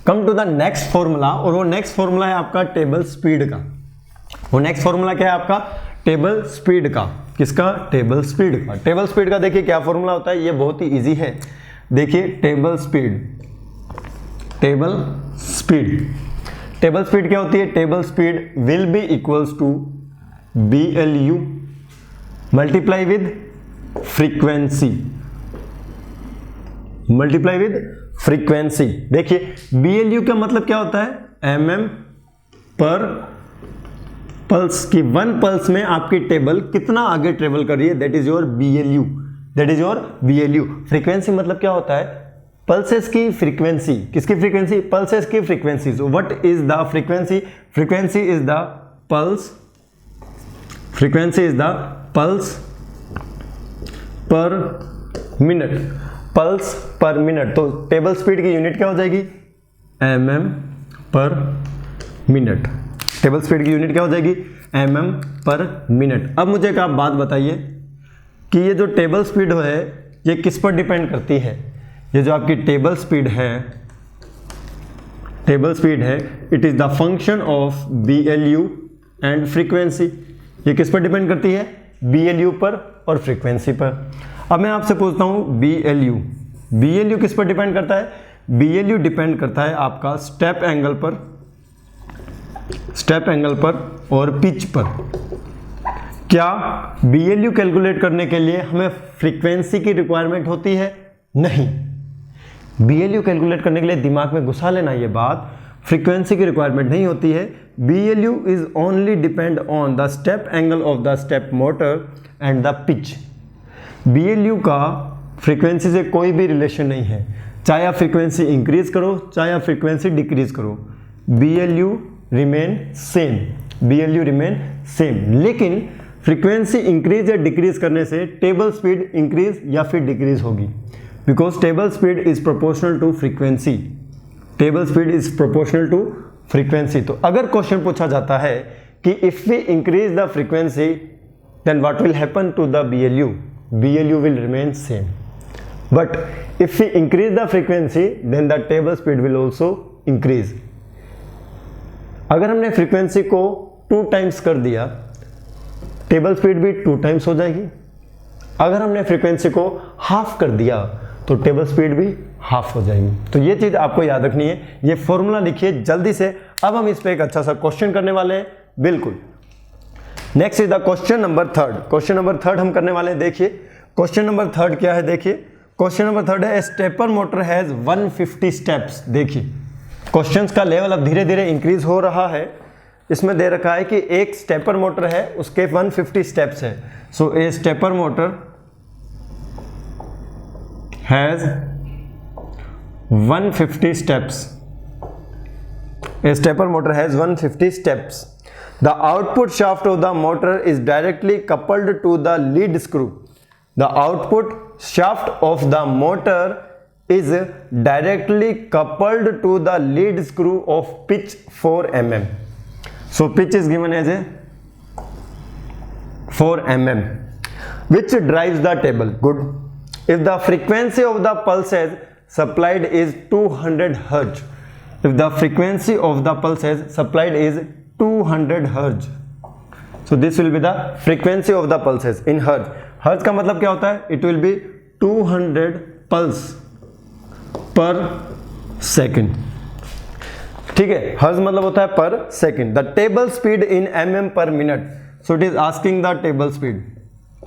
Come to the next formula, और वो next formula है आपका टेबल स्पीड का। वो नेक्स्ट फॉर्मूला क्या है आपका? टेबल स्पीड का। किसका? टेबल स्पीड का। टेबल स्पीड का देखिए क्या फॉर्मूला होता है, ये बहुत ही इजी है। देखिए table speed, table speed, table speed क्या होती है? Table speed will be equals to BLU multiply with frequency, multiply with frequency. देखिए BLU का मतलब क्या होता है? mm पर पल्स की 1 पल्स में आपकी टेबल कितना आगे ट्रेवल कर रही है, that is your BLU, that is your BLU। Frequency मतलब क्या होता है? पल्सेस की फ्रीक्वेंसी। किसकी फ्रीक्वेंसी? पल्सेस की frequency. So what is the frequency? Frequency is the pulse, frequency is the pulse पर मिनट, पल्स पर मिनट। तो टेबल स्पीड की यूनिट क्या हो जाएगी? mm per minute. Table speed की यूनिट क्या हो जाएगी? mm per minute. अब मुझे एक आप बात बताइए कि ये जो टेबल स्पीड है ये किस पर डिपेंड करती है? ये जो आपकी टेबल स्पीड है, टेबल स्पीड है, it is the function of BLU and frequency. ये किस पर डिपेंड करती है? BLU पर और फ्रीक्वेंसी पर। अब मैं आपसे पूछता हूं BLU, BLU किस पर डिपेंड करता है? BLU डिपेंड करता है आपका स्टेप एंगल पर, स्टेप एंगल पर और पिच पर। क्या BLU कैलकुलेट करने के लिए हमें फ्रीक्वेंसी की रिक्वायरमेंट होती है? नहीं। BLU कैलकुलेट करने के लिए दिमाग में घुसा लेना ये बात, फ्रीक्वेंसी की रिक्वायरमेंट नहीं होती है। BLU is only depend on the step angle of the step motor and the pitch. BLU का फ्रीक्वेंसी से कोई भी रिलेशन नहीं है, चाहे आप फ्रीक्वेंसी इंक्रीज करो चाहे आप फ्रीक्वेंसी डिक्रीज करो, BLU remain same, BLU remain same. लेकिन फ्रीक्वेंसी इंक्रीज या डिक्रीज करने से टेबल स्पीड इंक्रीज या फिर डिक्रीज होगी, because table speed is proportional to frequency, table speed is proportional to frequency. तो अगर क्वेश्चन पूछा जाता है कि if we increase the frequency then what will happen to the BLU? BLU will remain same, but if we increase the frequency then the table speed will also increase। अगर हमने frequency को 2 times कर दिया, table speed भी 2 times हो जाएगी। अगर हमने फ्रीक्वेंसी को हाफ कर दिया तो टेबल स्पीड भी हाफ हो जाएगी। तो ये चीज आपको याद रखनी है, ये फॉर्मूला लिखिए जल्दी से। अब हम इस पे एक अच्छा सा क्वेश्चन करने वाले हैं, बिल्कुल। Next is the question number 3। Question number 3 हम करने वाले हैं। देखिए क्वेश्चन नंबर 3 क्या है? देखिए क्वेश्चन नंबर 3 है स्टेपर मोटर हैज 150 स्टेप्स। देखिए क्वेश्चंस का लेवल अब धीरे धीरे इंक्रीज हो रहा है। इसमें दे रखा है कि एक स्टेपर मोटर है, उसके 150 स्टेप्स है। So a stepper motor has 150 steps, a stepper motor has 150 steps. The output shaft of the motor is directly coupled to the lead screw. The output shaft of the motor is directly coupled to the lead screw of pitch 4 mm. So pitch is given as a 4 mm, which drives the table. Good. If the frequency of the pulses supplied is 200 Hz, if the frequency of the pulses supplied is 200 Hz, so this will be the frequency of the pulses in Hz. Hz का मतलब क्या होता है? It will be 200 pulse per second। ठीक है, Hz मतलब होता है पर second. The table speed in mm per minute, so it is asking the table speed।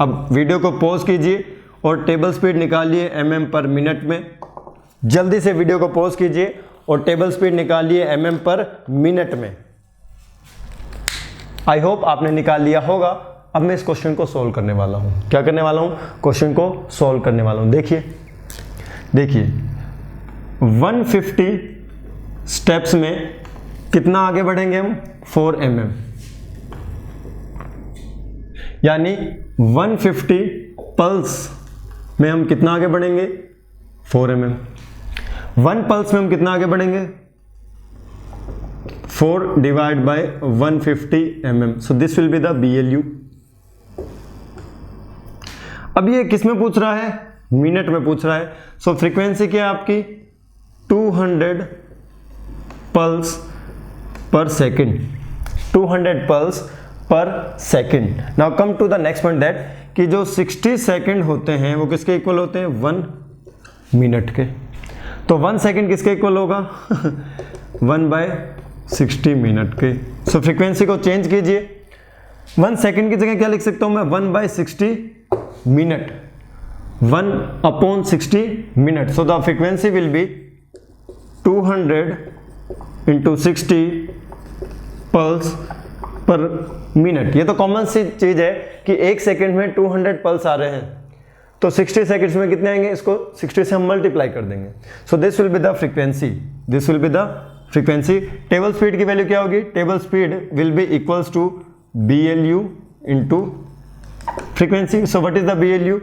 अब वीडियो को पॉज कीजिए और टेबल स्पीड निकालिए mm पर मिनट में। जल्दी से वीडियो को पॉज कीजिए और टेबल स्पीड निकालिए mm पर मिनट में। आई होप आपने निकाल लिया होगा। अब मैं इस क्वेश्चन को सॉल्व करने वाला हूं। क्या करने वाला हूं? क्वेश्चन को सॉल्व करने वाला हूं। देखिए देखिए 150 स्टेप्स में कितना आगे बढ़ेंगे हम? 4 mm, यानी 150 पल्स में हम कितना आगे बढ़ेंगे? 4 mm। 1 पल्स में हम कितना आगे बढ़ेंगे? 4 divided by 150 mm, so this will be the BLU। अब ये किस में पूछ रहा है? मिनट में पूछ रहा है। सो फ्रीक्वेंसी क्या है आपकी? 200 pulse per second, 200 pulse per second. Now come to the next point that कि जो 60 सेकेंड होते हैं वो किसके इक्वल होते हैं? 1 मिनट के। तो 1 सेकेंड किसके इक्वल होगा? 1/60 मिनट के। सो फ्रीक्वेंसी को चेंज कीजिए, 1 सेकेंड की जगह क्या लिख सकता हूं मैं? 1/60 minute, 1/60 minute. So the frequency will be 200 × 60 pulse पर मिनट। ये तो कॉमन सी चीज है कि 1 सेकेंड में 200 पल्स आ रहे हैं, तो 60 सेकेंड्स में कितने आएंगे? इसको 60 से हम मल्टीप्लाई कर देंगे। So this will be the frequency, this will be the frequency. Table speed की वैल्यू क्या होगी? Table speed will be equals to BLU into frequency. So what is the BLU?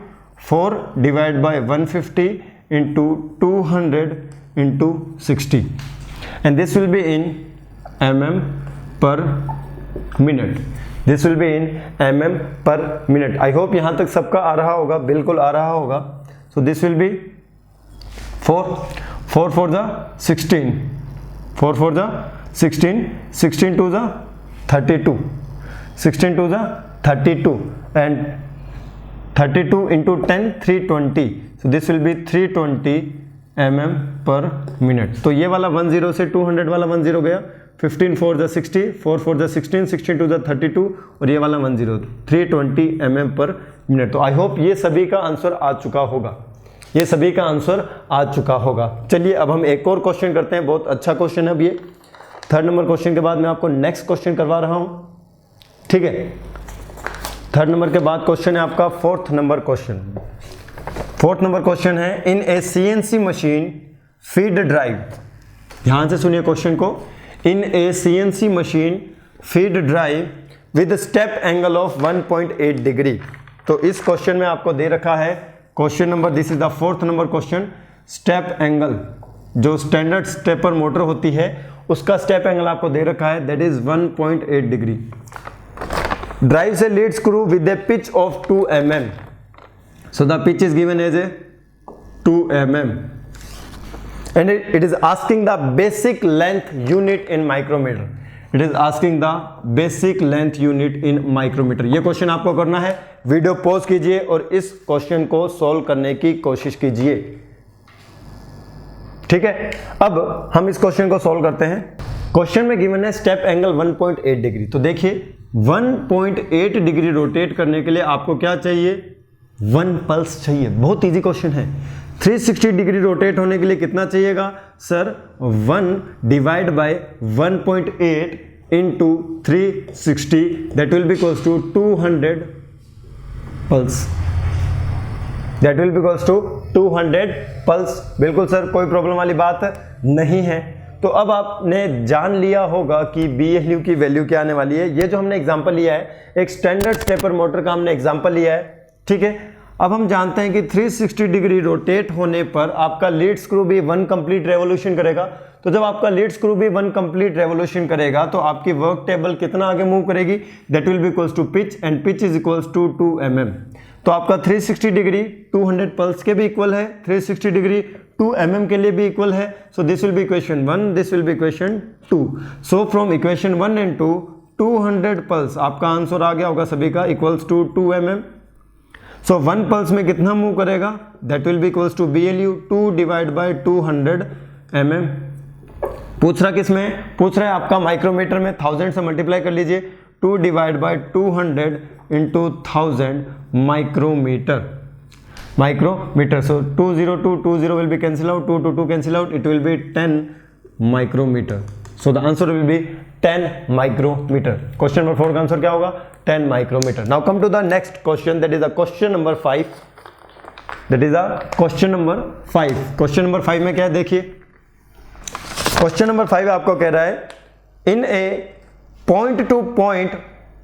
4 divide by 150 into 200 into 60 and this will be in mm per minute, this will be in mm per minute. I hope यहां तक सबका आ रहा होगा, बिल्कुल आ रहा होगा। सो this will B 4 for the 16, 4 for the 16, 16 to the 32, 16 to the 32 and 32 into 10 320, so this will be 320 mm per minute। तो ये वाला 10 से 200 वाला 10 गया, 15 for the 60, 4 for the 16, 16 to the 32 और ये वाला 10 320 mm पर मिनट। तो आई होप ये सभी का आंसर आ चुका होगा, ये सभी का आंसर आ चुका होगा। चलिए अब हम एक और क्वेश्चन करते हैं, बहुत अच्छा क्वेश्चन है अब ये। 3rd नंबर क्वेश्चन के बाद मैं आपको नेक्स्ट क्वेश्चन करवा रहा हूं, ठीक है। 3rd नंबर के बाद क्वेश्चन है आपका 4th number question. 4th number question है इन ए CNC मशीन फीड ड्राइव। ध्यान से सुनिए क्वेश्चन को। इन ए CNC machine feed drive with step angle of 1.8 degree. तो इस क्वेश्चन में आपको दे रखा है question number, this is the 4th number question. Step angle, जो स्टैंडर्ड स्टेपर मोटर होती है उसका स्टेप एंगल आपको दे रखा है, दैट इज 1.8 डिग्री। ड्राइव से lead screw with A pitch of 2 mm। So the pitch is given as a 2 mm and it is asking the basic length unit in micrometer। It is asking the basic length unit in micrometer। ये question आपको करना है, video pause कीजिए और इस question को solve करने की कोशिश कीजिए, ठीक है। अब हम इस क्वेश्चन को सॉल्व करते हैं। क्वेश्चन में गिवन है स्टेप एंगल 1.8 डिग्री। तो देखिए 1.8 डिग्री रोटेट करने के लिए आपको क्या चाहिए? 1 पल्स चाहिए। बहुत इजी क्वेश्चन है। 360 डिग्री रोटेट होने के लिए कितना चाहिएगा sir? 1 divide by 1.8 into 360, that will be equals to 200 pulse, that will be equals to 200 pulse. बिल्कुल सर, कोई प्रॉब्लम वाली बात नहीं है। तो अब आपने जान लिया होगा कि BLU की वैल्यू क्या आने वाली है। ये जो हमने एग्जांपल लिया है, एक स्टैंडर्ड स्टेपर मोटर का हमने एग्जांपल लिया है, ठीक है। अब हम जानते हैं कि 360 डिग्री रोटेट होने पर आपका लीड स्क्रू भी 1 कंप्लीट रेवोल्यूशन करेगा। तो जब आपका लीड स्क्रू भी 1 कंप्लीट रेवोल्यूशन करेगा तो आपकी वर्क टेबल कितना आगे मूव करेगी? That will be equals to pitch and pitch is equals to 2 mm। तो आपका 360 डिग्री 200 पल्स के भी इक्वल है, 360 डिग्री 2 mm के लिए भी इक्वल है। So this will be equation 1, this will be equation 2। So from equation 1 and 2, 200 pulse आपका आंसर आ गया होगा सभी का, equals to 2 mm। So 1 pulse में कितना मूव करेगा? That will be equals to BLU 2 divide by 200 mm। पूछ रहा किस में? पूछ रहा है आपका माइक्रोमीटर में। 1000 से मल्टीप्लाई कर लीजिए, 2 divide by 200 into 1000 micrometer, micrometer. So 2 will be cancel out, 2 to 2 cancel out, it will be 10 micrometer। So the answer will be 10 micrometer। Question number 4 का आंसर क्या होगा? 10 micrometer। Now come to the next question, that is the question number 5। That is the question number 5। Question number 5 में क्या है देखिए। Question number 5 आपको कह रहा है in a point to point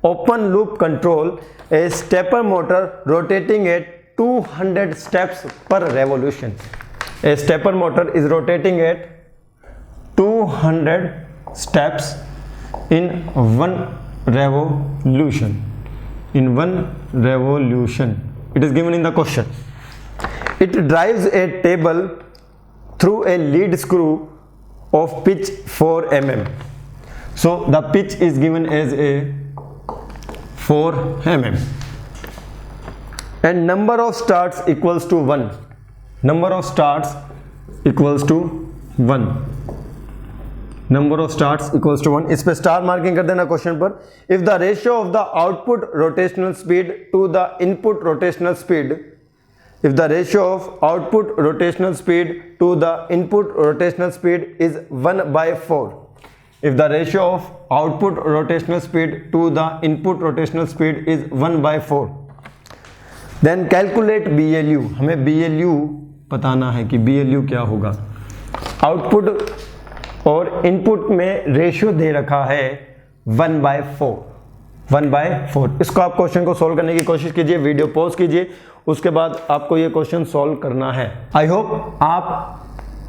open loop control a stepper motor rotating at 200 steps per revolution। A stepper motor is rotating at 200 steps in 1 revolution, in 1 revolution। It is given in the question। It drives a table through a lead screw of pitch 4 mm. So the pitch is given as a 4 mm and number of starts equals to 1. Number of starts equals to 1. Number of starts equals to 1. इस पे star marking कर देना question पर. If the ratio of the output rotational speed to the input rotational speed, if the ratio of output rotational speed to the input rotational speed is 1/4, if the ratio of output rotational speed to the input rotational speed is 1/4, then calculate BLU. हमें BLU बताना है कि BLU क्या होगा. Output और input में ratio दे रखा है 1/4. 1/4. इसको आप क्वेश्चन को सॉल्व करने की कोशिश कीजिए, वीडियो पॉज कीजिए, उसके बाद आपको ये क्वेश्चन सॉल्व करना है. आई होप आप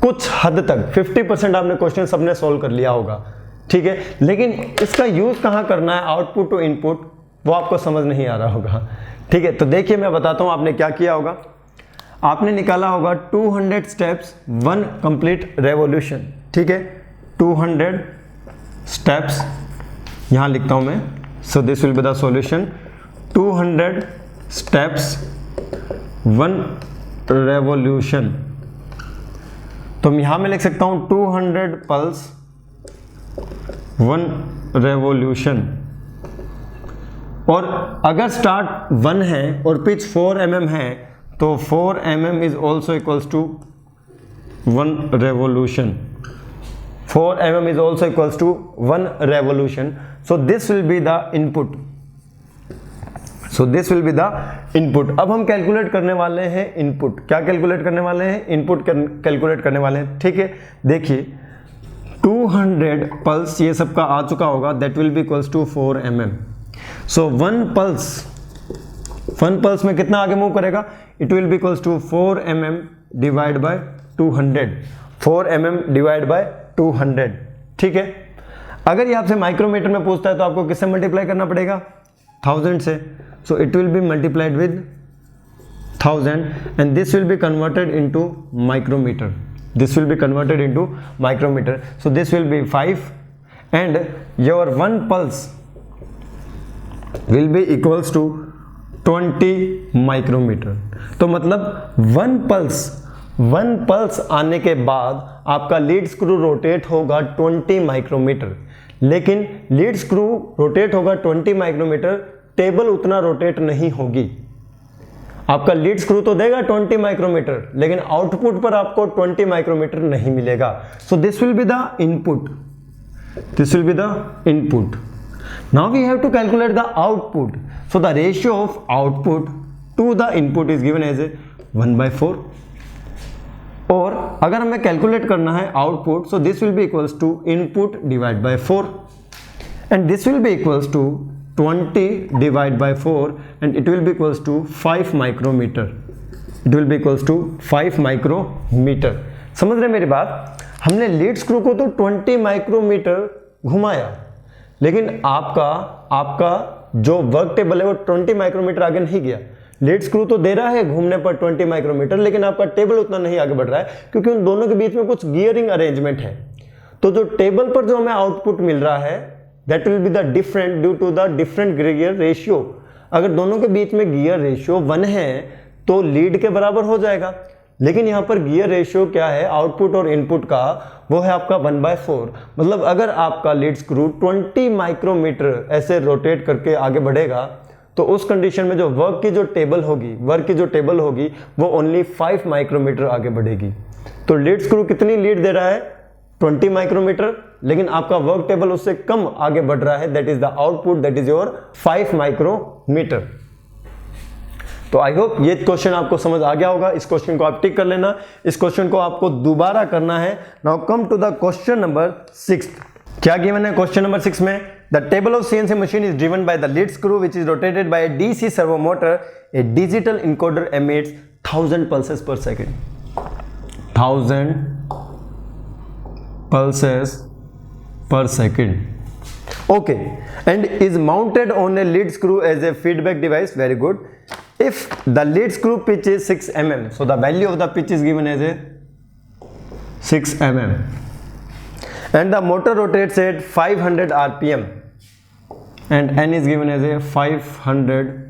कुछ हद तक 50% आपने क्वेश्चन सबने सॉल्व कर लिया होगा, ठीक है. लेकिन इसका यूज कहाँ करना है, आउटपुट टू इनपुट, वो आपको समझ नहीं आ रहा होगा, ठीक है. तो देखिए मैं बताता हूँ आपने क्या किया होगा. आपने निकाला होगा 200 स्टेप्स 1 कंप्लीट रेवोल्यूशन, ठीक है. 200 स्टेप्स यहां लिखता हूं मैं. सो this will be the solution. 200 steps 1 revolution. तो यहां मैं लिख सकता हूं 200 पल्स 1 रेवोल्यूशन. और अगर स्टार्ट 1 है और पिच 4 mm है तो 4 mm is also equals to 1 revolution. 4 mm is also equals to 1 revolution. So this will be the input. So this will be the input. अब हम कैलकुलेट करने वाले हैं इनपुट. क्या कैलकुलेट करने वाले हैं? इनपुट कैलकुलेट करने वाले हैं, ठीक है. देखिए 200 पल्स ये सबका आ चुका होगा, that will be equals to 4 mm. So 1 pulse में कितना आगे मूव करेगा? It will be equals to 4 mm divided by 200. 4 mm divided by 200, ठीक है. अगर ये आपसे माइक्रोमीटर में पूछता है तो आपको किससे मल्टीप्लाई करना पड़ेगा? 1000 से. So it will be multiplied with 1000 and this will be converted into micrometer. This will be converted into micrometer. So this will be 5 and your 1 pulse will be equals to 20 micrometer. तो मतलब 1 pulse आने के बाद आपका lead screw rotate होगा 20 micrometer. लेकिन lead screw rotate होगा 20 micrometer, table उतना रोटेट नहीं होगी. आपका लीड स्क्रू तो देगा 20 माइक्रोमीटर लेकिन आउटपुट पर आपको 20 माइक्रोमीटर नहीं मिलेगा. So this will be the input. This will be the input. Now we have to calculate the output. So the ratio of output to the input is given as a 1/4. और अगर हमें calculate करना है output, so this will be equals to input divide by 4 and this will be equals to 20 divide by 4 and it will be equals to 5 micrometer. It will be equals to 5 micrometer. समझ रहे मेरी बात? हमने lead screw को तो 20 micrometer घुमाया लेकिन आपका जो वर्क टेबल है वो 20 माइक्रोमीटर आगे नहीं गया. लीड स्क्रू तो दे रहा है घूमने पर 20 माइक्रोमीटर लेकिन आपका टेबल उतना नहीं आगे बढ़ रहा है क्योंकि उन दोनों के बीच में कुछ गियरिंग अरेंजमेंट है. तो जो टेबल पर जो हमें आउटपुट मिल रहा है that will be the different due to the different gear ratio. अगर दोनों के बीच में गियर रेशियो 1 है तो लीड के बराबर हो जाएगा. लेकिन यहाँ पर गियर रेशियो क्या है आउटपुट और इनपुट का, वो है आपका 1/4. मतलब अगर आपका लीड स्क्रू 20 माइक्रोमीटर ऐसे रोटेट करके आगे बढ़ेगा तो उस कंडीशन में जो वर्क की जो टेबल होगी वो ओनली 5 माइक्रोमीटर आगे बढ़ेगी. तो लीड स्क्रू कितनी लीड दे रहा है? 20 माइक्रोमीटर, लेकिन आपका वर्क टेबल उससे कम आगे बढ़ रहा है. That is the output, that is your 5 micrometer. तो आई होप ये क्वेश्चन आपको समझ आ गया होगा. इस क्वेश्चन को आप टिक कर लेना. इस क्वेश्चन को आपको दोबारा करना है. Now come to the question number 6. क्या गिवन है क्वेश्चन नंबर 6 में? The table of CNC machine is driven by the lead screw which is rotated by a DC servo motor. A digital encoder emits 1000 pulses per second. 1000 pulses per second. Okay, and is mounted on a lead screw as a feedback device. Very good. If the lead screw pitch is 6 mm, so the value of the pitch is given as a 6 mm. and the motor rotates at 500 rpm and n is given as a 500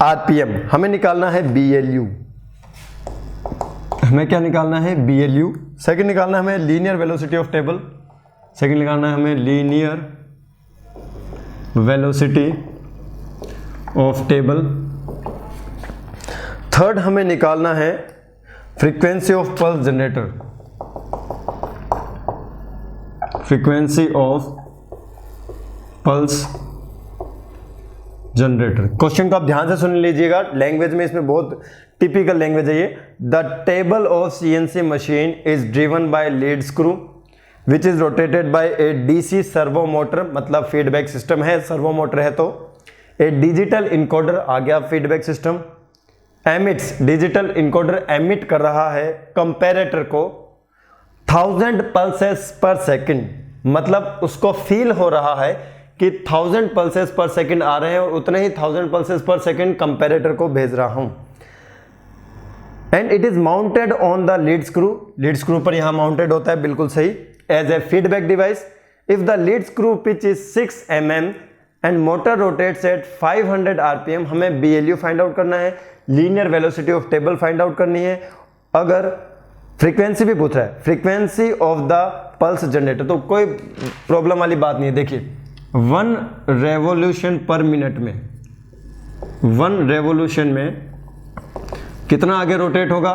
rpm. हमें निकालना है BLU. हमें क्या निकालना है? BLU. Second निकालना है हमें linear velocity of table. Second निकालना है हमें linear velocity of table. Third हमें निकालना है frequency of pulse generator. Frequency of pulse generator. Question को आप ध्यान से सुन लीजिएगा. लैंग्वेज में इसमें बहुत टिपिकल लैंग्वेज है ये. The table of CNC machine is driven by lead screw which is rotated by a DC servo motor. मतलब फीडबैक सिस्टम है, सर्वो मोटर है तो. ए डिजिटल इनकोडर आ गया feedback system. Emits, digital encoder emit कर रहा है comparator को 1000 पल्सेस पर सेकंड. मतलब उसको फील हो रहा है कि 1000 पल्सेस पर सेकंड आ रहे हैं और उतने ही 1000 पल्सेस पर सेकंड कंपैरेटर को भेज रहा हूं. And it is mounted on the lead screw. Lead screw पर यहां माउंटेड होता है, बिल्कुल सही, as a feedback device. If the lead screw pitch is 6 mm and motor rotates at 500 rpm, हमें BLU फाइंड आउट करना है, linear velocity of table find out करनी है. अगर फ्रीक्वेंसी भी पूछ रहा है, frequency of the pulse generator, तो कोई प्रॉब्लम वाली बात नहीं है. देखिए 1 रेवोल्यूशन पर मिनट में, 1 रेवोल्यूशन में कितना आगे रोटेट होगा?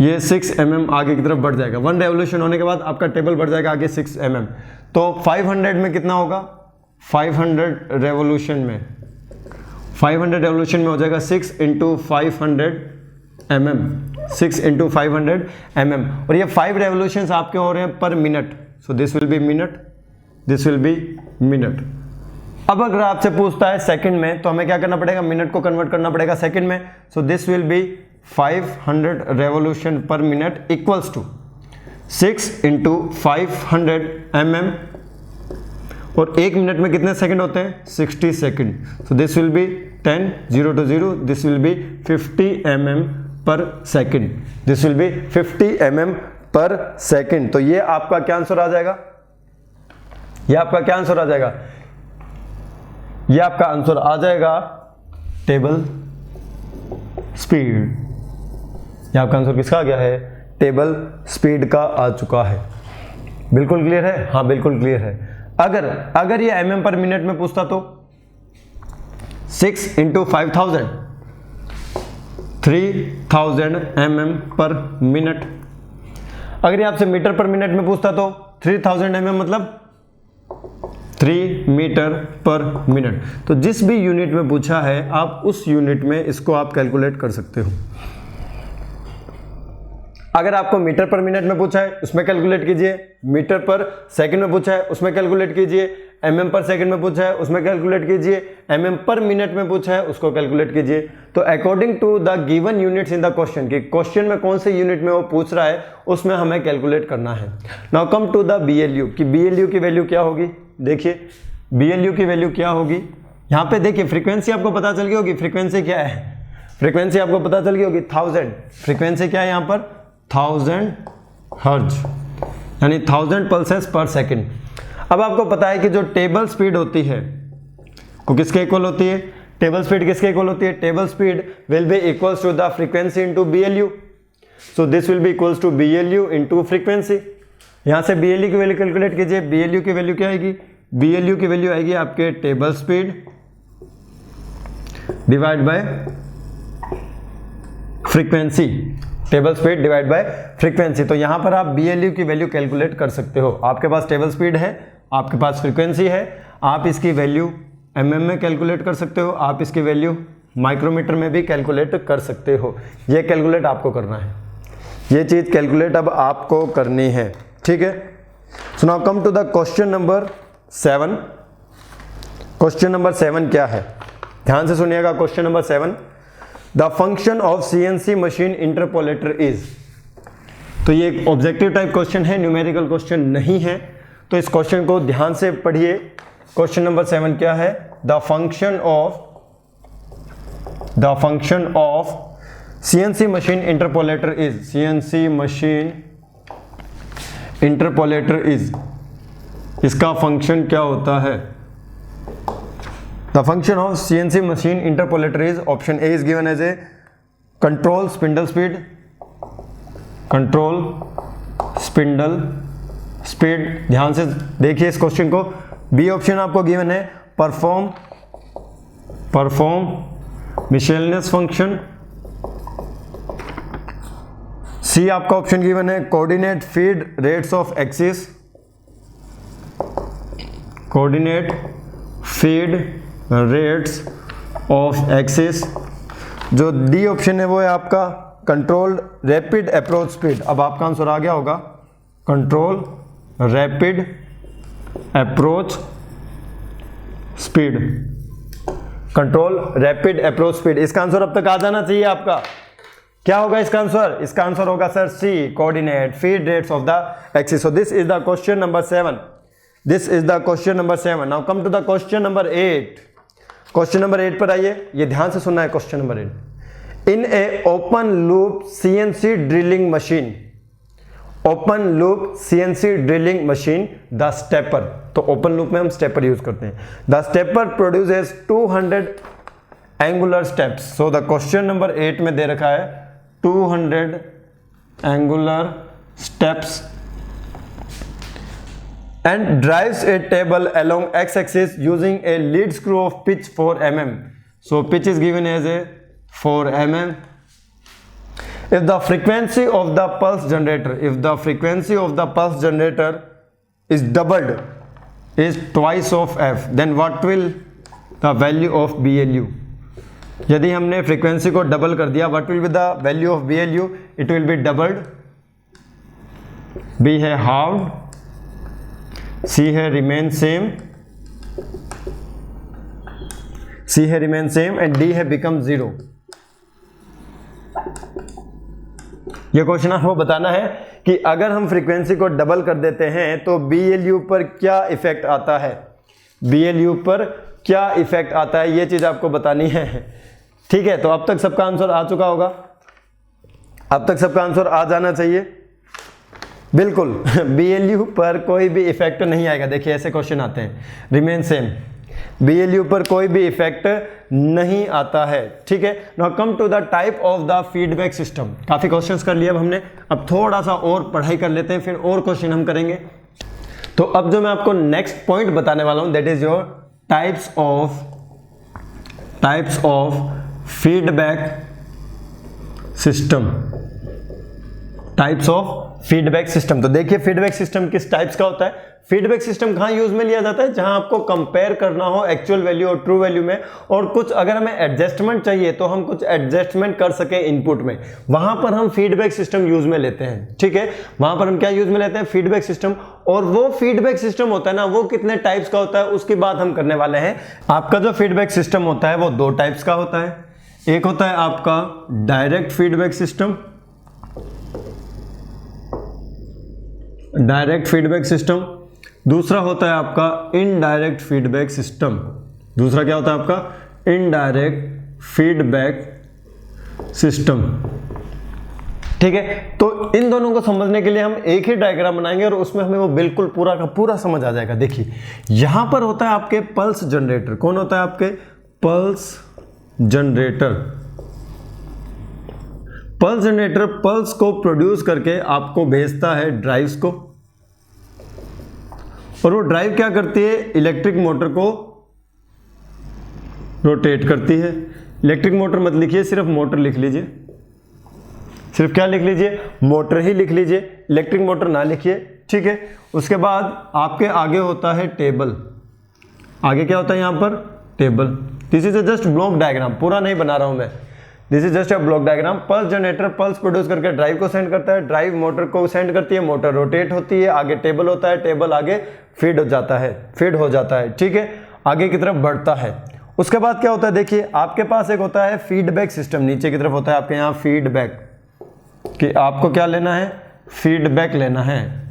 ये 6 mm आगे की तरफ बढ़ जाएगा. 1 रेवोल्यूशन होने के बाद आपका टेबल बढ़ जाएगा आगे 6 mm. तो 500 में कितना होगा? 500 रेवोल्यूशन में, 500 रेवोल्यूशन में हो जाएगा 6 × 500 mm. 6 × 500 mm. और ये 5 रेवोल्यूशंस आपके हो रहे हैं पर minute. So this will B minute, this will B minute. अब अगर आपसे पूछता है सेकंड में, तो हमें क्या करना पड़ेगा? मिनट को कन्वर्ट करना पड़ेगा सेकंड में. So this will be 500 revolution per minute equals to 6 × 500 mm. और 1 मिनट में कितने सेकंड होते हैं? 60 second. So this will B 10 0 to 0. This will B 50 mm पर second. This will B 50 mm पर सेकंड. तो ये आपका क्या आंसर आ जाएगा? ये आपका क्या आंसर आ जाएगा? ये आपका आंसर आ जाएगा टेबल स्पीड. ये आपका आंसर किसका आ गया है? टेबल स्पीड का आ चुका है. बिल्कुल क्लियर है? हाँ बिल्कुल क्लियर है. अगर ये mm पर मिनट में पूछता तो 6 × 5000, 3000 mm पर मिनट. अगर ये आपसे मीटर पर मिनट में पूछता तो 3000 mm मतलब 3 मीटर पर मिनट. तो जिस भी यूनिट में पूछा है आप उस यूनिट में इसको आप कैलकुलेट कर सकते हो. अगर आपको मीटर पर मिनट में पूछा है उसमें कैलकुलेट कीजिए, मीटर पर सेकंड में पूछा है उसमें कैलकुलेट कीजिए, mm पर सेकंड में पूछा है उसमें कैलकुलेट कीजिए, mm पर मिनट में पूछा है उसको कैलकुलेट कीजिए. तो according to the given units in the question, कि क्वेश्चन में कौन से यूनिट में वो पूछ रहा है उसमें हमें कैलकुलेट करना है. Now come to the BLU, कि BLU की वैल्यू क्या होगी. देखिए BLU की वैल्यू क्या होगी. यहाँ पे देखिए फ्रीक्वेंसी आपको पता चल गई होगी. फ्रीक्वेंसी क्या है? फ्रीक्वेंसी आपको पता चल गई होगी 1000. फ्रीक्वेंसी क्या है यहाँ पर? 1000 हर्ट्ज, यानी 1000 पल्सेस पर सेकंड. अब आपको पता है कि जो टेबल स्पीड होती है वो किसके इक्वल होती है? टेबल स्पीड किसके इक्वल होती है? Table speed will be equals to the frequency into BLU. So this will be equals to BLU into frequency. यहां से BLU की वैल्यू कैलकुलेट कीजिए. BLU की वैल्यू क्या आएगी? BLU की वैल्यू आएगी आपके table speed divide by frequency. Table speed divide by frequency. तो यहां पर आप BLU की वैल्यू कैलकुलेट कर सकते हो. आपके पास टेबल स्पीड है, आपके पास फ्रीक्वेंसी है, आप इसकी वैल्यू mm में कैलकुलेट कर सकते हो, आप इसकी वैल्यू माइक्रोमीटर में भी कैलकुलेट कर सकते हो. ये कैलकुलेट आपको करना है, ये चीज कैलकुलेट अब आपको करनी है. ठीक है. So now come to the question number 7. Question number 7 क्या है? ध्यान से सुनिएगा. Question number 7, the function of CNC machine interpolator is. तो ये एक ऑब्जेक्टिव टाइप क्वेश्चन है, न्यूमेरिकल क्वेश्चन नहीं है. तो इस क्वेश्चन को ध्यान से पढ़िए. क्वेश्चन नंबर 7 क्या है? The function of CNC machine interpolator is. CNC machine interpolator is, इसका फंक्शन क्या होता है? The function of CNC machine interpolator is, option A is given as a control spindle speed, control spindle speed. ध्यान से देखिए इस question को। B option आपको गिवन है परफॉर्म मिशेलनेस फंक्शन। सी आपका ऑप्शन गिवन है coordinate feed rates of axis, coordinate feed rates of axis. जो डी ऑप्शन है वो है आपका कंट्रोल्ड रैपिड अप्रोच स्पीड। अब आपका आंसर आ गया होगा control rapid approach speed, control rapid approach speed. इसका आंसर अब तक आ जाना चाहिए आपका। क्या होगा इसका आंसर? इसका आंसर होगा sir C, coordinate feed rates of the axis. So this is the question number 7। This is the question number 7। Now come to the question number 8। Question number 8 पर आइए, ये ध्यान से सुनना है। Question number 8, in a open loop CNC drilling machine, open loop CNC drilling machine the stepper, तो open loop में हम स्टेपर यूज करते हैं। The stepper produces 200 angular steps. So the question number 8 में दे रखा है 200 angular steps and drives a table along x-axis using a lead screw of pitch 4 mm. So pitch is given as a 4 mm. If the frequency of the pulse generator is doubled, is twice of f, then what will the value of BLU? यदि हमने frequency को double कर दिया, what will be the value of BLU? It will be doubled, B है halved, C है remain same, C है remain same and D है become 0। यह क्वेश्चन आपको बताना है कि अगर हम फ्रीक्वेंसी को डबल कर देते हैं तो BLU पर क्या इफेक्ट आता है, BLU पर क्या इफेक्ट आता है, यह चीज आपको बतानी है। ठीक है, तो अब तक सबका आंसर आ चुका होगा, अब तक सबका आंसर आ जाना चाहिए। बिल्कुल BLU पर कोई भी इफेक्ट नहीं आएगा। देखिए ऐसे क्वेश्चन आते हैं, रिमेन सेम, BLU पर कोई भी इफेक्ट नहीं आता है। ठीक है, now come to the type of the feedback system. काफी क्वेश्चंस कर लिए अब हमने, अब थोड़ा सा और पढ़ाई कर लेते हैं, फिर और क्वेश्चन हम करेंगे। तो अब जो मैं आपको नेक्स्ट पॉइंट बताने वाला हूं that is your types of feedback system, types of feedback system. तो देखिए फीडबैक सिस्टम किस टाइप्स का होता है। फीडबैक सिस्टम कहां यूज में लिया जाता है? जहां आपको कंपेयर करना हो एक्चुअल वैल्यू और ट्रू वैल्यू में, और कुछ अगर हमें एडजस्टमेंट चाहिए तो हम कुछ एडजस्टमेंट कर सके इनपुट में, वहां पर हम फीडबैक सिस्टम यूज में लेते हैं। ठीक है, वहां पर हम क्या यूज में लेते हैं? Feedback system. और वो फीडबैक सिस्टम होता है ना, वो कितने टाइप्स का होता है उसकी बात हम करने वाले हैं। आपका जो फीडबैक सिस्टम होता है वो 2 टाइप्स का होता है। एक होता है आपका direct feedback system, direct feedback system. दूसरा होता है आपका इनडायरेक्ट फीडबैक सिस्टम। दूसरा क्या होता है आपका? Indirect feedback system. ठीक है, तो इन दोनों को समझने के लिए हम एक ही डायग्राम बनाएंगे और उसमें हमें वो बिल्कुल पूरा का पूरा समझ आ जाएगा। देखिए यहां पर होता है आपके पल्स जनरेटर। कौन होता है आपके? Pulse generator. Pulse generator pulse को प्रोड्यूस करके आपको भेजता है ड्राइव्स को, और वो ड्राइव क्या करती है? इलेक्ट्रिक मोटर को रोटेट करती है। इलेक्ट्रिक मोटर मत लिखिए, सिर्फ मोटर लिख लीजिए। सिर्फ क्या लिख लीजिए? मोटर ही लिख लीजिए, इलेक्ट्रिक मोटर ना लिखिए। ठीक है, उसके बाद आपके आगे होता है टेबल। आगे क्या होता है यहां पर? Table. This is just block diagram, पूरा नहीं बना रहा हूं मैं, this is just a block diagram. Pulse generator pulse produce करके ड्राइव को सेंड करता है, ड्राइव मोटर को सेंड करती है, मोटर रोटेट होती है, आगे टेबल होता है, टेबल आगे फीड हो जाता है। ठीक है, आगे की तरफ बढ़ता है। उसके बाद क्या होता है? देखिए आपके पास एक होता है फीडबैक सिस्टम, नीचे की तरफ होता है आपके यहाँ फीडबैक, कि आपको क्या लेना है? फीडबैक लेना है।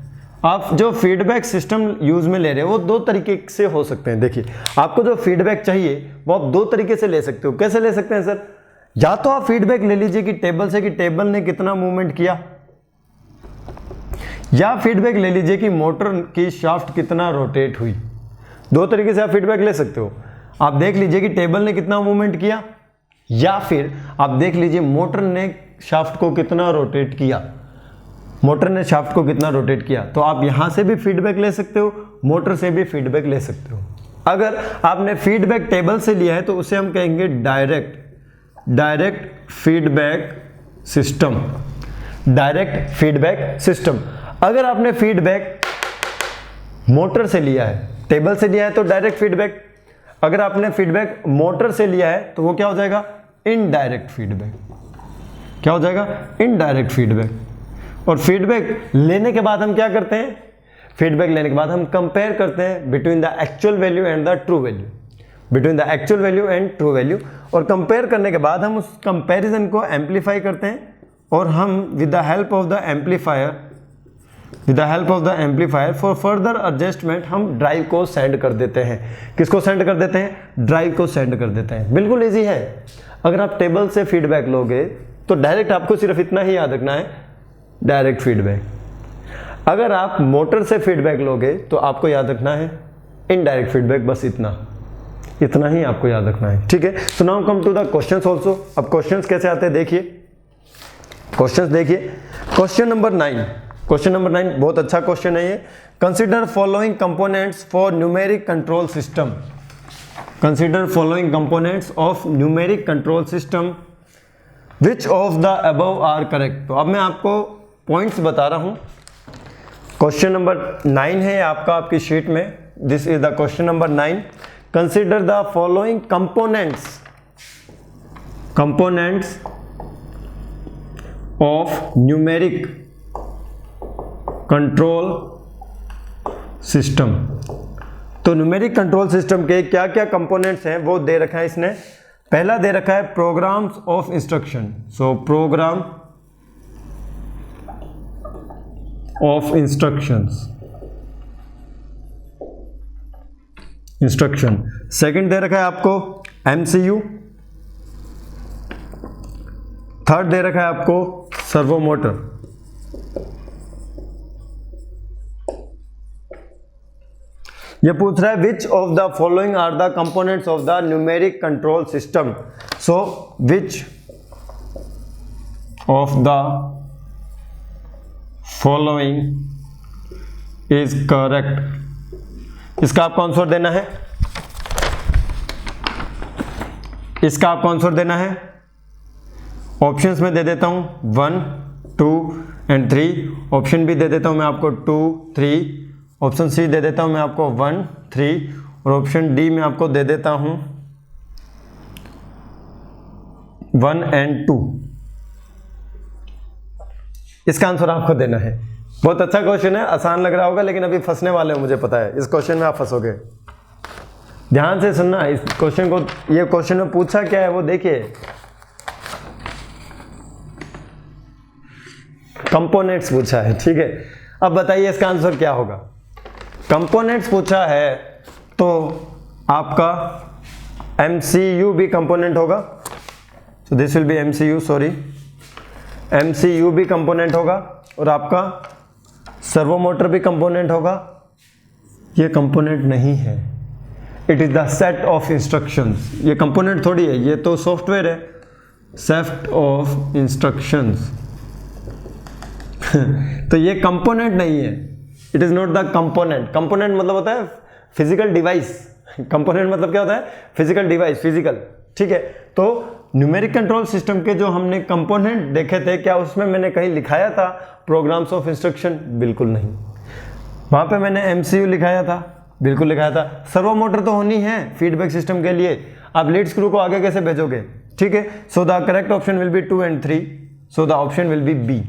आप जो फीडबैक सिस्टम यूज में ले रहे हो वो 2 तरीके से हो सकते हैं। देखिए आपको जो फीडबैक चाहिए वो आप 2 तरीके से ले सकते हो। कैसे ले सकते हैं सर? या तो आप फीडबैक ले लीजिए कि टेबल से, कि टेबल ने कितना मूवमेंट किया, या फीडबैक ले लीजिए कि मोटर की शाफ्ट कितना रोटेट हुई। दो तरीके से आप फीडबैक ले सकते हो। आप देख लीजिए कि टेबल ने कितना मूवमेंट किया, या फिर आप देख लीजिए मोटर ने शाफ्ट को कितना रोटेट किया, मोटर ने शाफ्ट को कितना रोटेट किया। तो आप यहां से भी फीडबैक ले सकते हो, मोटर से भी फीडबैक ले सकते हो। अगर आपने फीडबैक टेबल से लिया है तो उसे हम कहेंगे direct feedback system, direct feedback system. अगर आपने फीडबैक मोटर से लिया है, टेबल से लिया है तो डायरेक्ट फीडबैक, अगर आपने फीडबैक मोटर से लिया है तो वो क्या हो जाएगा, इनडायरेक्ट फीडबैक। क्या हो जाएगा, इनडायरेक्ट फीडबैक। और फीडबैक लेने के बाद हम क्या करते हैं, फीडबैक लेने के बाद हम कंपेयर करते हैं between the actual value and the true value, between the actual value and true value. और कंपेयर करने के बाद हम उस कंपैरिजन को एम्पलीफाई करते हैं और हम with the help of the amplifier, with the help of the amplifier for further adjustment हम ड्राइव को सेंड कर देते हैं। किसको सेंड कर देते हैं, ड्राइव को सेंड कर देते हैं। बिल्कुल इजी है। अगर आप टेबल से फीडबैक लोगे तो डायरेक्ट आपको सिर्फ इतना ही याद रखना है, डायरेक्ट फीडबैक। अगर आप मोटर से फीडबैक लोगे तो आपको याद रखना है इनडायरेक्ट फीडबैक, बस इतना ही आपको याद रखना है। ठीक है, so now come to the questions also. अब क्वेश्चंस कैसे आते हैं देखिए, क्वेश्चंस देखिए। क्वेश्चन नंबर 9, क्वेश्चन नंबर 9 बहुत अच्छा क्वेश्चन है ये। Consider following components for numeric control system, consider following components of numeric control system, which of the above are correct. तो अब मैं आपको पॉइंट्स बता रहा हूं। क्वेश्चन नंबर 9 है आपका आपकी शीट में, this is the question number 9। Consider the following components of numeric control system. तो न्यूमेरिक कंट्रोल सिस्टम के क्या क्या कंपोनेंट्स हैं वो दे रखा है इसने। पहला दे रखा है programs of instruction, so program of instructions, instruction. Second दे रखा है आपको एमसीयू। थर्ड दे रखा है आपको सर्वो मोटर। ये पूछ रहा है which of the following are the components of the numeric control system. So which of the following is correct. इसका आपको आंसर देना है, इसका आपको आंसर देना है। ऑप्शंस में दे देता हूं 1, 2 एंड 3। ऑप्शन भी दे देता हूं मैं आपको 2, 3। ऑप्शन सी दे देता हूं मैं आपको 1, 3 और ऑप्शन डी में आपको दे देता हूं 1 एंड 2। इसका आंसर आपको देना है। बहुत अच्छा क्वेश्चन है, आसान लग रहा होगा लेकिन अभी फंसने वाले हो, मुझे पता है इस क्वेश्चन में आप फंसोगे। ध्यान से सुनना इस क्वेश्चन को। ये क्वेश्चन में पूछा क्या है वो देखिए, कंपोनेंट्स पूछा है। ठीक है, अब बताइए इसका आंसर क्या होगा। कंपोनेंट्स पूछा है तो आपका MCU भी कंपोनेंट होगा, so this will be MCU, sorry MCU भी कंपोनेंट होगा और आपका सर्वो मोटर भी कंपोनेंट होगा। ये कंपोनेंट नहीं है, it is the set of instructions. ये कंपोनेंट थोड़ी है, ये तो सॉफ्टवेयर है, सेट ऑफ इंस्ट्रक्शंस। तो ये कंपोनेंट नहीं है, it is not the component. Component मतलब होता है फिजिकल डिवाइस, कंपोनेंट मतलब क्या होता है, फिजिकल डिवाइस, फिजिकल। ठीक है, तो न्यूमेरिक कंट्रोल सिस्टम के जो हमने कंपोनेंट देखे थे, क्या उसमें मैंने कहीं लिखाया था प्रोग्राम्स ऑफ इंस्ट्रक्शन? बिल्कुल नहीं। वहां पे मैंने MCU लिखाया था, बिल्कुल लिखाया था। सर्वो मोटर तो होनी है फीडबैक सिस्टम के लिए, आप लीड स्क्रू को आगे कैसे भेजोगे? ठीक है, so the correct option will be 2 and 3, so the option will be B,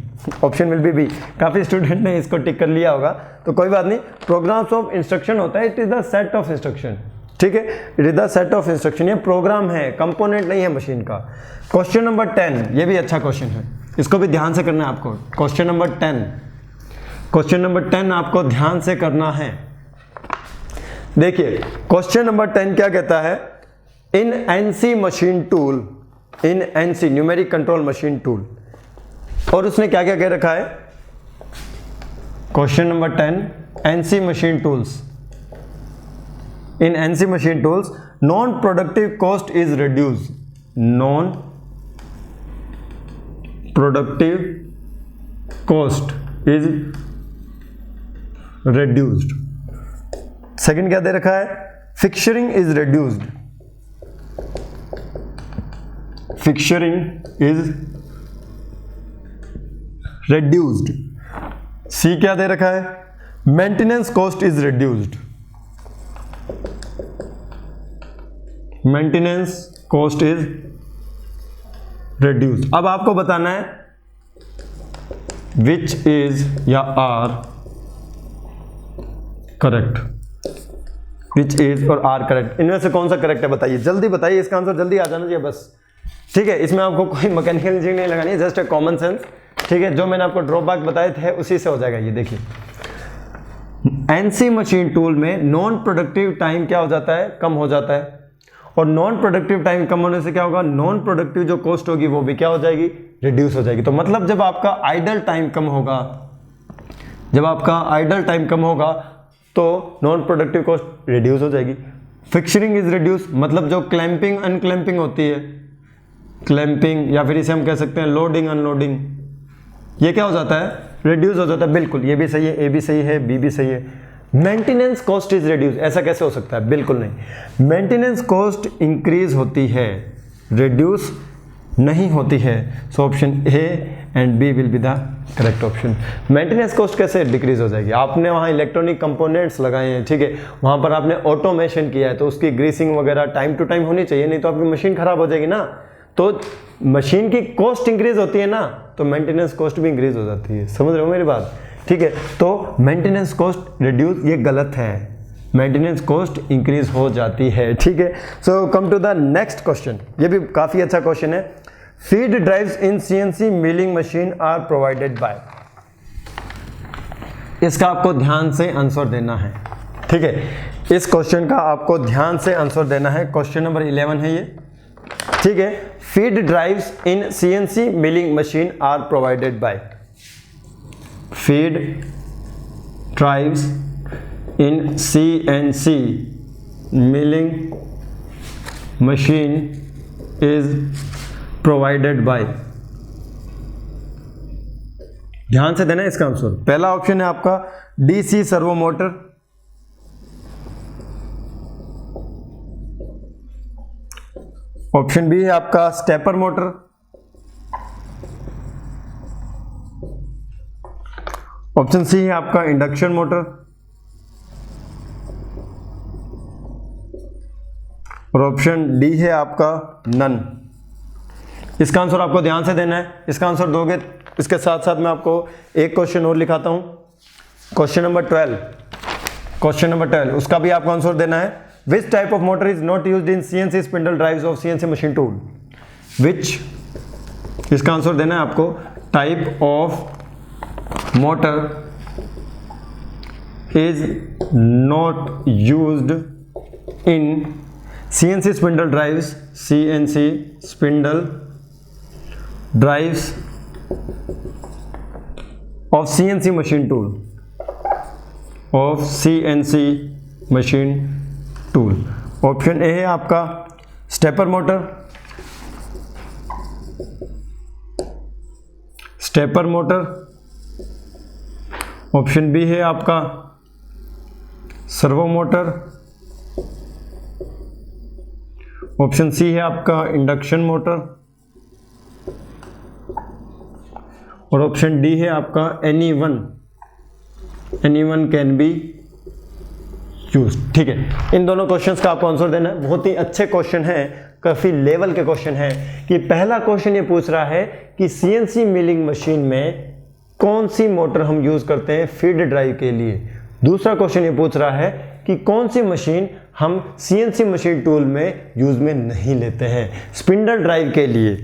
option will be B. काफी स्टूडेंट ने इसको टिक कर लिया होगा, तो कोई बात नहीं। प्रोग्राम्स ऑफ इंस्ट्रक्शन होता है, it is the set of instruction. ठीक है, it is the set of instruction. ये प्रोग्राम है, कंपोनेंट नहीं है मशीन का। क्वेश्चन नंबर 10, ये भी अच्छा क्वेश्चन है, इसको भी ध्यान से करना है आपको। क्वेश्चन नंबर 10, क्वेश्चन नंबर 10 आपको ध्यान से करना है। देखिए क्वेश्चन नंबर 10 क्या कहता है, in NC machine tool, in NC numeric control machine tool, और उसने क्या क्या कह रखा है, question number 10, NC machine tools. In NC machine tools non productive cost is reduce, non productive cost is reduced. Second क्या दे रखा है, fixturing is reduced, fixturing is reduced. C क्या दे रखा है, maintenance cost is reduced, maintenance cost is reduced. अब आपको बताना है विच इज या आर करेक्ट, विच इज और आर करेक्ट, इनमें से कौन सा करेक्ट है बताइए, जल्दी बताइए, इसका आंसर जल्दी आ जाना चाहिए बस। ठीक है, इसमें आपको कोई मैकेनिकल इंजीनियरिंग नहीं लगानी है, जस्ट ए कॉमन सेंस। ठीक है, जो मैंने आपको ड्रॉबैक बताए थे उसी से हो जाएगा। ये देखिए, एनसी मशीन टूल में नॉन प्रोडक्टिव टाइम क्या हो जाता है, कम हो जाता है, और नॉन प्रोडक्टिव टाइम कम होने से क्या होगा, नॉन प्रोडक्टिव जो कॉस्ट होगी वो भी क्या हो जाएगी, रिड्यूस हो जाएगी। तो मतलब जब आपका आइडल टाइम कम होगा, जब आपका आइडल टाइम कम होगा तो नॉन प्रोडक्टिव कॉस्ट रिड्यूस हो जाएगी। फिक्चरिंग इज रिड्यूस, मतलब जो क्लैंपिंग अनक्लैंपिंग होती है, क्लैंपिंग या फिर इसे हम कह सकते हैं लोडिंग अनलोडिंग, ये क्या हो जाता है, रिड्यूस हो जाता है। बिल्कुल, ये भी सही है, ए भी सही है, बी भी सही है। मेंटेनेंस कॉस्ट इज रिड्यूस, ऐसा कैसे हो सकता है, बिल्कुल नहीं। मेंटेनेंस कॉस्ट इंक्रीज होती है, रिड्यूस नहीं होती है। So option A and B will be the correct option. Maintenance cost कैसे डिक्रीज हो जाएगी, आपने वहाँ इलेक्ट्रॉनिक कंपोनेंट्स लगाए हैं, ठीक है, वहाँ पर आपने ऑटोमेशन किया है, तो उसकी ग्रीसिंग वगैरह टाइम टू टाइम होनी चाहिए, नहीं तो आपकी मशीन खराब हो जाएगी ना। तो मशीन की कॉस्ट इंक्रीज होती है ना, तो मेंटेनेंस कॉस्ट भी इंक्रीज हो जाती है। समझ रहे हो मेरी बात, ठीक है। तो मेंटेनेंस कॉस्ट रिड्यूस, ये गलत है, मेंटेनेंस कॉस्ट इंक्रीज हो जाती है, ठीक है। So come to the next question, ये भी काफी अच्छा क्वेश्चन है। Feed drives in CNC milling machine are provided by, इसका आपको ध्यान से आंसर देना है, ठीक है। इस क्वेश्चन का आपको ध्यान से आंसर देना है। क्वेश्चन नंबर 11 है ये, ठीक है। Feed drives in CNC milling machine are provided by, feed drives in CNC milling machine is provided by, ध्यान से देना है इसका आंसर। पहला ऑप्शन है आपका DC servo motor, option B है आपका स्टेपर मोटर, ऑप्शन सी है आपका इंडक्शन मोटर, और ऑप्शन डी है आपका नन। इसका आंसर आपको ध्यान से देना है। इसका आंसर दोगे, इसके साथ साथ मैं आपको एक क्वेश्चन और लिखाता हूं, क्वेश्चन नंबर 12, क्वेश्चन नंबर 12, उसका भी आपको आंसर देना है। Which type of motor is not used in CNC spindle drives of CNC machine tool? Which, इसका आंसर देना है आपको, type of motor is not used in CNC spindle drives, CNC spindle drives of CNC machine tool, of CNC machine tool. Option A है आपका stepper motor, stepper motor, option B है आपका servo motor, option C है आपका induction motor, और option D है आपका anyone can be use, ठीक है। इन दोनों क्वेश्चंस का आपको आंसर देना है। बहुत ही अच्छे क्वेश्चन हैं, काफी लेवल के क्वेश्चन हैं। कि पहला क्वेश्चन ये पूछ रहा है कि सीएनसी मिलिंग मशीन में कौन सी मोटर हम यूज करते हैं फीड ड्राइव के लिए। दूसरा क्वेश्चन ये पूछ रहा है कि कौन सी मशीन हम सीएनसी मशीन टूल में यूज में नहीं लेते हैं स्पिंडल ड्राइव के लिए,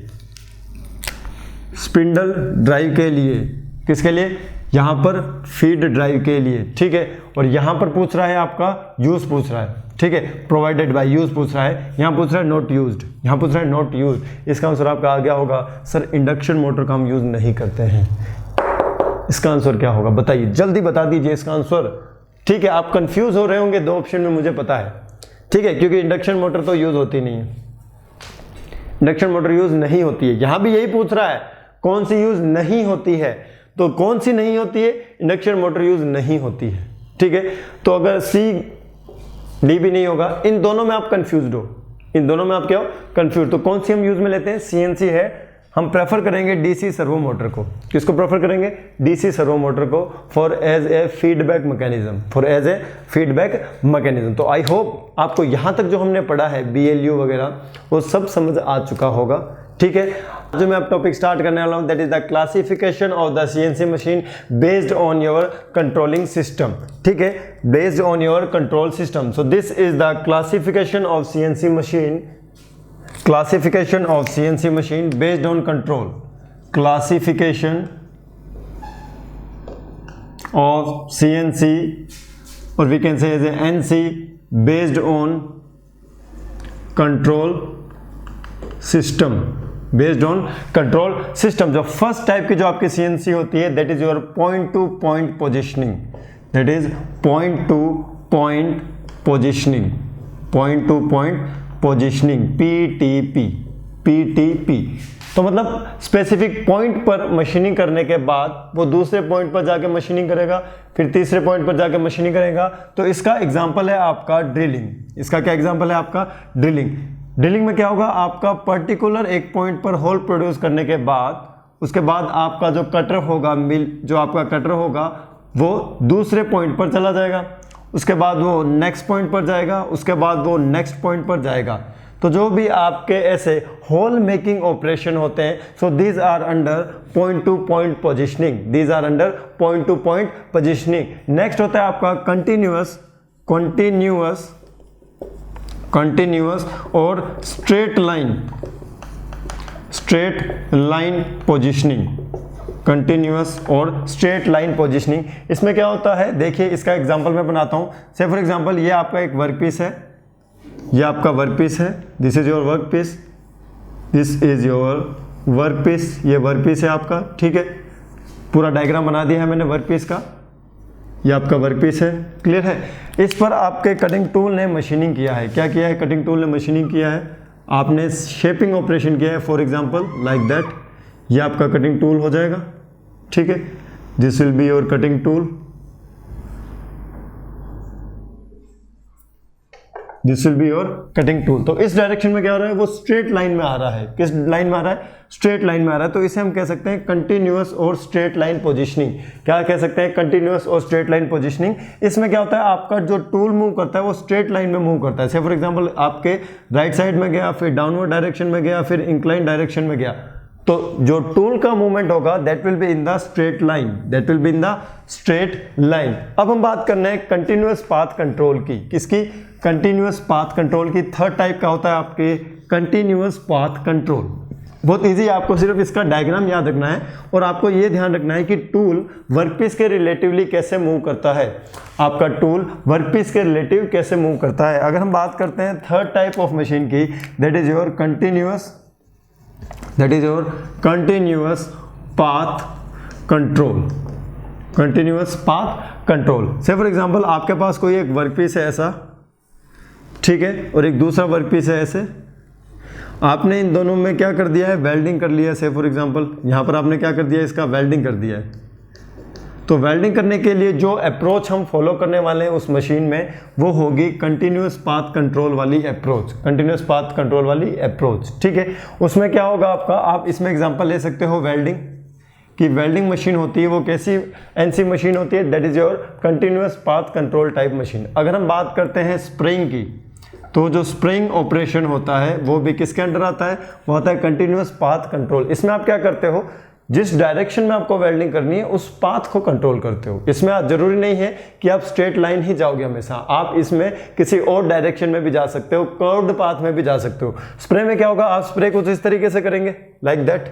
स्पिंडल ड्राइव के लिए, किसके लिए, यहां पर फीड ड्राइव के लिए, ठीक है। और यहां पर पूछ रहा है आपका यूज पूछ रहा है, ठीक है, प्रोवाइडेड बाय यूज पूछ रहा है, यहां पूछ रहा है नॉट यूज्ड, यहां पूछ रहा है नॉट यूज्ड। इसका आंसर आपका आ गया होगा सर इंडक्शन मोटर का हम यूज नहीं करते हैं। इसका आंसर क्या होगा बताइए, जल्दी बता दीजिए इसका आंसर। ठीक है, आप कंफ्यूज हो रहे होंगे दो ऑप्शन में, मुझे पता है। ठीक है, क्योंकि इंडक्शन मोटर तो यूज होती नहीं है, इंडक्शन मोटर यूज नहीं होती है। यहां भी यही पूछ रहा है कौन सी यूज नहीं होती है, तो कौन सी नहीं होती है, इंडक्शन मोटर यूज नहीं होती है। ठीक है, तो अगर सी डी भी नहीं होगा, इन दोनों में आप कंफ्यूज हो, इन दोनों में आप क्या हो, कंफ्यूज। तो कौन सी हम यूज में लेते हैं, सीएनसी है। हम प्रेफर करेंगे डीसी सर्वो मोटर को। किसको प्रेफर करेंगे, डीसी सर्वो मोटर को, for as a feedback mechanism, for as a feedback mechanism. तो आई होप आपको यहां तक जो हमने पढ़ा है बीएलयू वगैरह वो सब समझ आ चुका होगा। ठीक है, जो मैं अब टॉपिक स्टार्ट करने वाला हूं that is the classification of the CNC machine based on your controlling system. ठीक है, based on your control system. So this is the classification of CNC machine, classification of CNC machine based on control, classification of CNC or we can say as a NC based on control system, based on control system। जो first type की जो आपकी CNC होती है that is your point to point positioning, that is point to point positioning, point to point positioning, PTP. तो मतलब specific point पर machining करने के बाद वो दूसरे पॉइंट पर जाके मशीनिंग करेगा, फिर तीसरे पॉइंट पर जाके मशीनिंग करेगा। तो इसका एग्जांपल है आपका ड्रिलिंग। इसका क्या एग्जांपल है आपका, ड्रिलिंग। ड्रिलिंग में क्या होगा, आपका पर्टिकुलर एक पॉइंट पर होल प्रोड्यूस करने के बाद उसके बाद आपका जो कटर होगा, मिल जो आपका कटर होगा वो दूसरे पॉइंट पर चला जाएगा, उसके बाद वो नेक्स्ट पॉइंट पर जाएगा, उसके बाद वो नेक्स्ट पॉइंट पर जाएगा। तो जो भी आपके ऐसे होल मेकिंग ऑपरेशन होते हैं, so these are under point to point positioning, these are under point to point positioning. Next होता है आपका कंटिन्यूअस और स्ट्रेट लाइन पोजिशनिंग, कंटिन्यूअस और स्ट्रेट लाइन पोजिशनिंग। इसमें क्या होता है, देखिए इसका एग्जांपल मैं बनाता हूं। से फॉर एग्जांपल ये आपका एक वर्क पीस है, ये आपका वर्क पीस है, this is your work piece, this is your work piece, ये वर्क पीस है आपका। ठीक है, पूरा डायग्राम बना दिया है मैंने वर्क पीस का, ये आपका वर्क पीस है, क्लियर है। इस पर आपके कटिंग टूल ने मशीनिंग किया है, क्या किया है, कटिंग टूल ने मशीनिंग किया है, आपने शेपिंग ऑपरेशन किया है, फॉर एग्जांपल लाइक दैट। ये आपका कटिंग टूल हो जाएगा। ठीक है, this will be your cutting tool, this will be your cutting tool. तो इस डायरेक्शन में क्या हो रहा है, वो स्ट्रेट लाइन में आ रहा है। किस लाइन में आ रहा है, स्ट्रेट लाइन में आ रहा है। तो इसे हम कह सकते हैं कंटिन्यूअस और स्ट्रेट लाइन पोजिशनिंग। क्या कह सकते हैं, कंटिन्यूअस और स्ट्रेट लाइन पोजिशनिंग। इसमें क्या होता है, आपका जो टूल मूव करता है वो स्ट्रेट लाइन में मूव करता है। से फॉर एग्जांपल आपके राइट साइड में गया, फिर डाउनवर्ड डायरेक्शन में गया, फिर इंक्लाइन डायरेक्शन में गया, तो जो टूल का मूवमेंट होगा that will be in the straight line, that will be in the straight line. अब हम बात करना है कंटिन्यूअस पाथ कंट्रोल की। किसकी, कंटिन्यूअस पाथ कंट्रोल की। थर्ड टाइप का होता है आपके कंटिन्यूअस पाथ कंट्रोल। बहुत इजी है, आपको सिर्फ इसका डायग्राम याद रखना है और आपको ये ध्यान रखना है कि टूल वर्कपीस के रिलेटिवली कैसे मूव करता है। आपका टूल वर्कपीस के रिलेटिव कैसे मूव करता है। अगर हम बात करते हैं थर्ड टाइप ऑफ मशीन की, that is your continuous path control, continuous path control. से फॉर एग्जांपल आपके पास कोई एक वर्कपीस है ऐसा, ठीक है, और एक दूसरा वर्कपीस है ऐसे। आपने इन दोनों में क्या कर दिया है, वेल्डिंग कर लिया है। से फॉर एग्जांपल यहाँ पर आपने क्या कर दिया है, इसका वेल्डिंग कर दिया है। तो वेल्डिंग करने के लिए जो अप्रोच हम फॉलो करने वाले हैं उस मशीन में वो होगी कंटिन्यूअस पाथ कंट्रोल वाली अप्रोच, कंटिन्यूअस पाथ कंट्रोल वाली अप्रोच। ठीक है, उसमें क्या होगा आपका, आप इसमें एग्जांपल ले सकते हो वेल्डिंग की। वेल्डिंग मशीन होती है वो कैसी एनसी मशीन होती है, that is your continuous path control type machine. अगर हम बात करते हैं स्प्रेइंग की, तो जो स्प्रेइंग ऑपरेशन होता है वो भी किसके अंडर आता है, वो होता है कंटिन्यूअस पाथ कंट्रोल। इसमें आप क्या करते हो, जिस डायरेक्शन में आपको वेल्डिंग करनी है उस पाथ को कंट्रोल करते हो। इसमें आप जरूरी नहीं है कि आप स्ट्रेट लाइन ही जाओगे हमेशा, आप इसमें किसी और डायरेक्शन में भी जा सकते हो, कर्व्ड पाथ में भी जा सकते हो। स्प्रे में क्या होगा, आप स्प्रे कुछ इस तरीके से करेंगे लाइक दैट।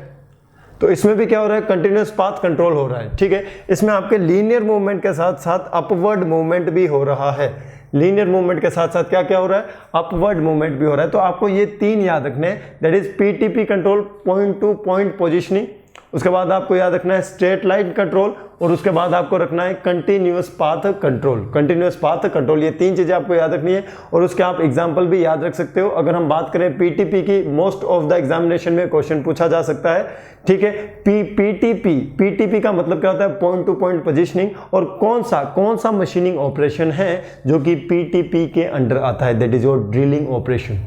तो इसमें भी क्या हो रहा है, कंटिन्यूअस पाथ कंट्रोल हो रहा है। ठीक है, इसमें आपके लीनियर मूवमेंट के साथ साथ अपवर्ड मूवमेंट भी हो रहा है। लीनियर मूवमेंट के साथ साथ क्या क्या हो रहा है, अपवर्ड मूवमेंट भी हो रहा है। तो आपको ये तीन याद रखने हैं, that is PTP control, point to point positioning, उसके बाद आपको याद रखना है स्ट्रेट लाइन कंट्रोल, और उसके बाद आपको रखना है continuous path control. Continuous path control, ये 3 चीजें आपको याद रखनी है। और उसके आप एग्जांपल भी याद रख सकते हो। अगर हम बात करें पीटीपी की, मोस्ट ऑफ द एग्जामिनेशन में क्वेश्चन पूछा जा सकता है, ठीक है। पीटीपी का मतलब क्या होता है? Point to point positioning. और कौन सा मशीनिंग ऑपरेशन है जो कि पीटीपी के अंडर आता है? That is your drilling operation.